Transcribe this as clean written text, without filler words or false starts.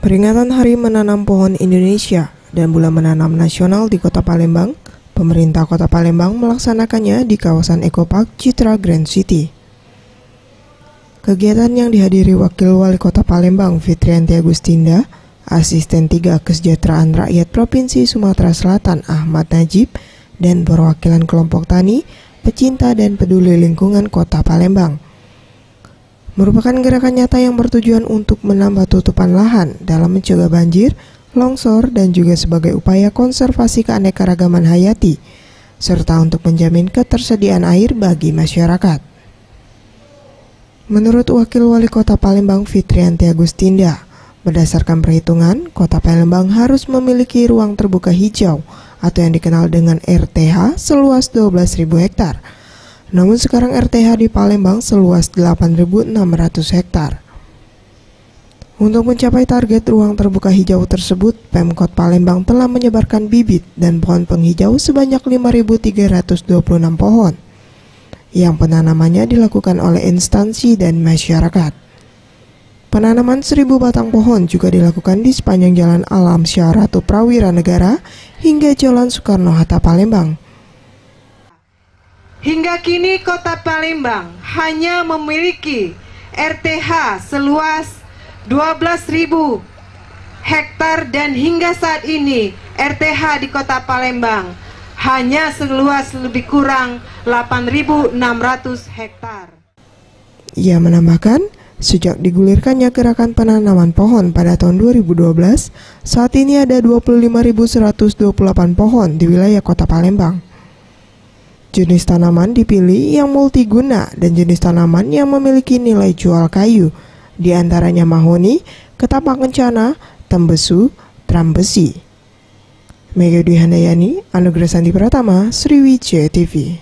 Peringatan Hari Menanam Pohon Indonesia dan Bulan Menanam Nasional di Kota Palembang, pemerintah Kota Palembang melaksanakannya di kawasan Ecopark Citra Grand City. Kegiatan yang dihadiri Wakil Wali Kota Palembang Fitrianti Agustinda, Asisten 3 Kesejahteraan Rakyat Provinsi Sumatera Selatan Ahmad Najib, dan perwakilan kelompok tani, pecinta dan peduli lingkungan Kota Palembang. Merupakan gerakan nyata yang bertujuan untuk menambah tutupan lahan dalam mencegah banjir, longsor, dan juga sebagai upaya konservasi keanekaragaman hayati, serta untuk menjamin ketersediaan air bagi masyarakat. Menurut Wakil Wali Kota Palembang Fitrianti Agustinda, berdasarkan perhitungan, Kota Palembang harus memiliki ruang terbuka hijau atau yang dikenal dengan RTH seluas 12.000 hektar. Namun sekarang RTH di Palembang seluas 8.600 hektar. Untuk mencapai target ruang terbuka hijau tersebut, Pemkot Palembang telah menyebarkan bibit dan pohon penghijau sebanyak 5.326 pohon, yang penanamannya dilakukan oleh instansi dan masyarakat. Penanaman 1.000 batang pohon juga dilakukan di sepanjang Jalan Alam Syah Ratu Prawira Negara hingga Jalan Soekarno-Hatta Palembang. Hingga kini Kota Palembang hanya memiliki RTH seluas 12.000 hektar dan hingga saat ini RTH di Kota Palembang hanya seluas lebih kurang 8.600 hektar. Ia menambahkan, sejak digulirkannya gerakan penanaman pohon pada tahun 2012, saat ini ada 25.128 pohon di wilayah Kota Palembang. Jenis tanaman dipilih yang multiguna dan jenis tanaman yang memiliki nilai jual kayu, di antaranya mahoni, ketapang kencana, tembesu, trambesi. Megawati Handayani, Anugrah Sandi Pratama, Sriwijaya TV.